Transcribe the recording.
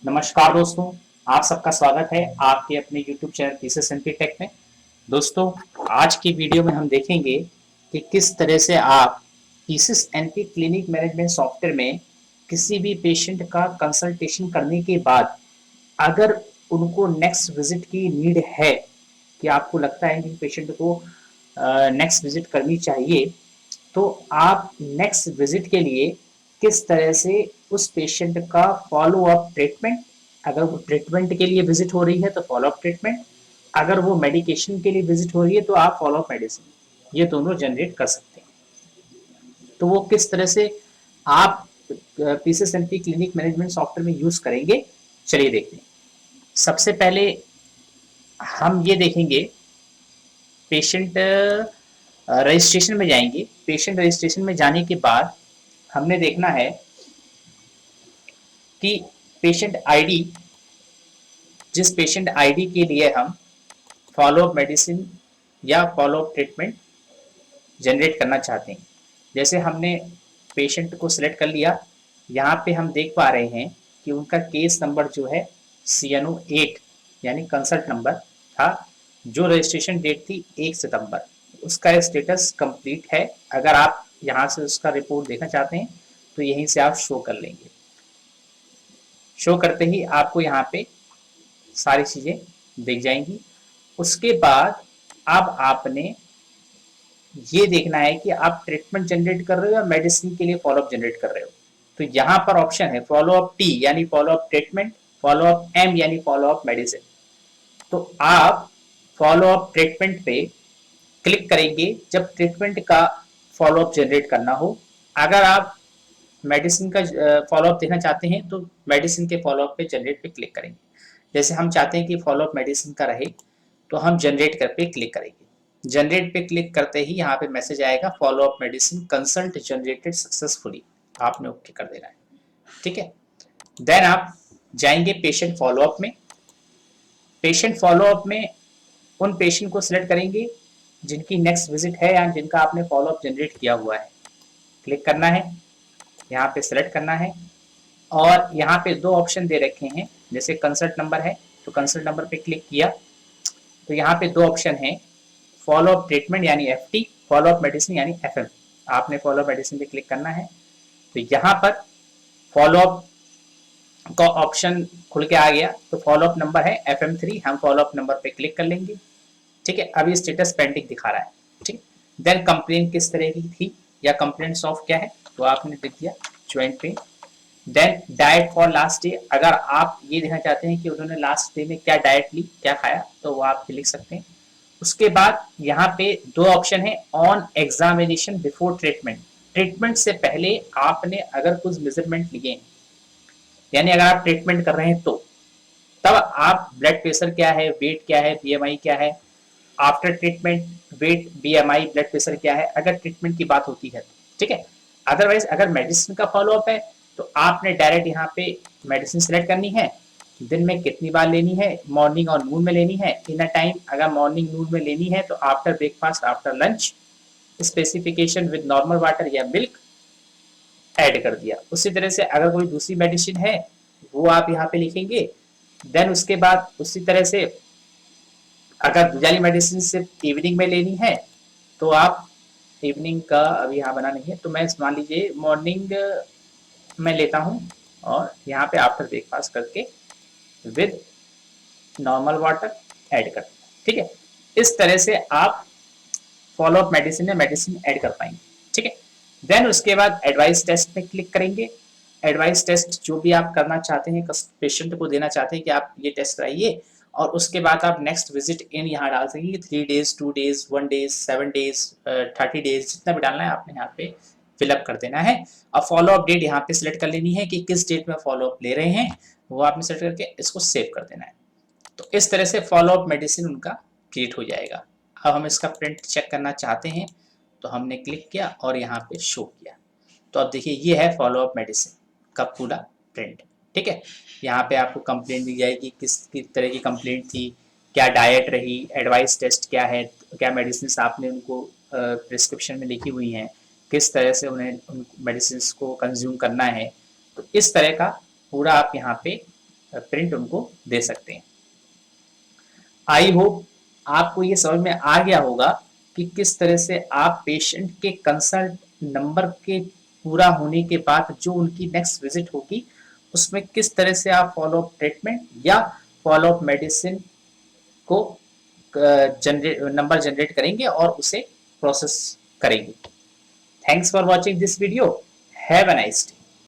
नमस्कार दोस्तों, आप सबका स्वागत है आपके अपने YouTube चैनल पीसीएसएमपी टेक में। दोस्तों, आज की वीडियो में हम देखेंगे कि किस तरह से आप पीसीएसएमपी क्लिनिक मैनेजमेंट सॉफ्टवेयर में किसी भी पेशेंट का कंसल्टेशन करने के बाद अगर उनको नेक्स्ट विजिट की नीड है कि आपको लगता है कि पेशेंट को नेक्स्ट विजिट करनी चाहिए, तो आप नेक्स्ट विजिट के लिए किस तरह से उस पेशेंट का फॉलो अप ट्रीटमेंट, अगर वो ट्रीटमेंट के लिए विजिट हो रही है तो फॉलो अप ट्रीटमेंट, अगर वो मेडिकेशन के लिए विजिट हो रही है तो आप फॉलो अप मेडिसिन, ये दोनों जनरेट कर सकते हैं। तो वो किस तरह से आप पीसीएसएमपी क्लिनिक मैनेजमेंट सॉफ्टवेयर में यूज करेंगे, चलिए देखते हैं। सबसे पहले हम ये देखेंगे, पेशेंट रजिस्ट्रेशन में जाएंगे। पेशेंट रजिस्ट्रेशन में जाने के बाद हमने देखना है कि पेशेंट आईडी, जिस पेशेंट आईडी के लिए हम फॉलो अप मेडिसिन या फॉलो अप ट्रीटमेंट जनरेट करना चाहते हैं, जैसे हमने पेशेंट को सिलेक्ट कर लिया। यहाँ पे हम देख पा रहे हैं कि उनका केस नंबर जो है CNO 8 यानी कंसल्ट नंबर था, जो रजिस्ट्रेशन डेट थी 1 सितंबर। उसका स्टेटस कंप्लीट है। अगर आप यहाँ से उसका रिपोर्ट देखना चाहते हैं तो यहीं से आप शो कर लेंगे। शो करते ही आपको यहाँ पे सारी चीज़ें दिख जाएंगी। उसके बाद अब आपने ये देखना है कि आप ट्रीटमेंट जनरेट कर रहे हो या मेडिसिन के लिए फॉलोअप जनरेट कर रहे हो। तो यहाँ पर ऑप्शन है फॉलो अप टी यानी follow up treatment, follow up M यानी फॉलो अप मेडिसिन। तो आप फॉलो अप ट्रीटमेंट पे क्लिक करेंगे जब ट्रीटमेंट का फॉलो अप जनरेट करना हो। अगर आप मेडिसिन का फॉलो अप देखना चाहते हैं तो मेडिसिन के फॉलो अप पे जनरेट पे क्लिक करेंगे। जैसे हम चाहते हैं कि फॉलो अप मेडिसिन का रहे तो हम जनरेट कर पे क्लिक करेंगे। जनरेट पे क्लिक करते ही यहाँ पे मैसेज आएगा follow up medicine consult generated successfully, आपने ओके कर देना है। ठीक है, देन आप जाएंगे पेशेंट फॉलो अप में। पेशेंट फॉलो अप में उन पेशेंट को सिलेक्ट करेंगे जिनकी नेक्स्ट विजिट है या जिनका आपने फॉलो अप जनरेट किया हुआ है। क्लिक करना है, यहाँ पे सिलेक्ट करना है और यहाँ पे दो ऑप्शन दे रखे हैं। जैसे कंसल्ट नंबर है तो कंसल्ट नंबर पे क्लिक किया तो यहाँ पे दो ऑप्शन है, फॉलो अप ट्रीटमेंट यानी FT, फॉलो अप मेडिसिन यानी FM। आपने फॉलो अप मेडिसिन पे क्लिक करना है। तो यहाँ पर फॉलो अप का ऑप्शन खुल के आ गया। तो फॉलो अप नंबर है FM3, हम फॉलो अप नंबर पे क्लिक कर लेंगे। ठीक है, अभी स्टेटस पेंडिंग दिखा रहा है। ठीक, देन कंप्लेन किस तरह की थी या कंप्लेंट सॉल्व क्या है तो आपने लिख दिया joint pain. Then diet for last day, अगर आप ये देखना चाहते हैं कि उन्होंने लास्ट डे में क्या डाइट ली, क्या खाया, तो वो आप लिख सकते हैं। उसके बाद यहाँ पे दो ऑप्शन है, on examination before treatment. Treatment से पहले आपने अगर कुछ मेजरमेंट लिए, यानी अगर आप ट्रीटमेंट कर रहे हैं तो तब आप ब्लड प्रेशर क्या है, वेट क्या है, BMI क्या है, after treatment wait, BMI, blood pressure क्या है, अगर ट्रीटमेंट की बात होती है। ठीक है, अदरवाइज अगर मेडिसिन का फॉलोअप है तो आपने डायरेक्ट यहाँ पे मेडिसिन सेलेक्ट करनी है। दिन में कितनी बार लेनी है, मॉर्निंग और नून में लेनी है, इन अ टाइम। अगर मॉर्निंग नून में लेनी है तो after breakfast, after lunch, specification with normal water या मिल्क ऐड कर दिया। उसी तरह से अगर कोई दूसरी मेडिसिन है वो आप यहाँ पे लिखेंगे। देन उसके बाद उसी तरह से अगर दूसरी मेडिसिन सिर्फ इवनिंग में लेनी है तो आप इवनिंग का अभी यहाँ बना नहीं है, तो मैं मान लीजिए मॉर्निंग में लेता हूँ और यहाँ पे आफ्टर ब्रेकफास्ट करके विद नॉर्मल वाटर ऐड कर। ठीक है, इस तरह से आप फॉलो अप मेडिसिन में मेडिसिन ऐड कर पाएंगे। ठीक है, देन उसके बाद एडवाइस टेस्ट में क्लिक करेंगे। एडवाइस टेस्ट जो भी आप करना चाहते हैं, पेशेंट को देना चाहते हैं कि आप ये टेस्ट कराइए, और उसके बाद आप नेक्स्ट विजिट इन यहाँ डाल सकेंगे, 3 days, 2 days, 1 days, 7 days, 30 days, जितना भी डालना है आपने यहाँ पे फिलअप कर देना है। अब फॉलो अप डेट यहाँ पे सिलेक्ट कर लेनी है कि किस डेट में फॉलो अप ले रहे हैं, वो आपने सेलेक्ट करके इसको सेव कर देना है। तो इस तरह से फॉलो अप मेडिसिन उनका क्रिएट हो जाएगा। अब हम इसका प्रिंट चेक करना चाहते हैं तो हमने क्लिक किया और यहाँ पे शो किया। तो अब देखिए ये है फॉलो अप मेडिसिन का पूरा प्रिंट। ठीक है, यहाँ पे आपको कंप्लेंट दी जाएगी, किस तरह की कंप्लेंट थी, क्या डाइट रही, एडवाइस टेस्ट क्या है, क्या मेडिसिन आपने उनको प्रिस्क्रिप्शन में लिखी हुई हैं, किस तरह से उन्हें उन मेडिसिन को कंज्यूम करना है। तो इस तरह का पूरा आप यहाँ पे प्रिंट उनको दे सकते हैं। आई होप आपको ये समझ में आ गया होगा कि किस तरह से आप पेशेंट के कंसल्ट नंबर के पूरा होने के बाद जो उनकी नेक्स्ट विजिट होगी उसमें किस तरह से आप फॉलो अप ट्रीटमेंट या फॉलो अप मेडिसिन को जनरेट नंबर जनरेट करेंगे और उसे प्रोसेस करेंगे। Thanks for watching this video. Have a nice day.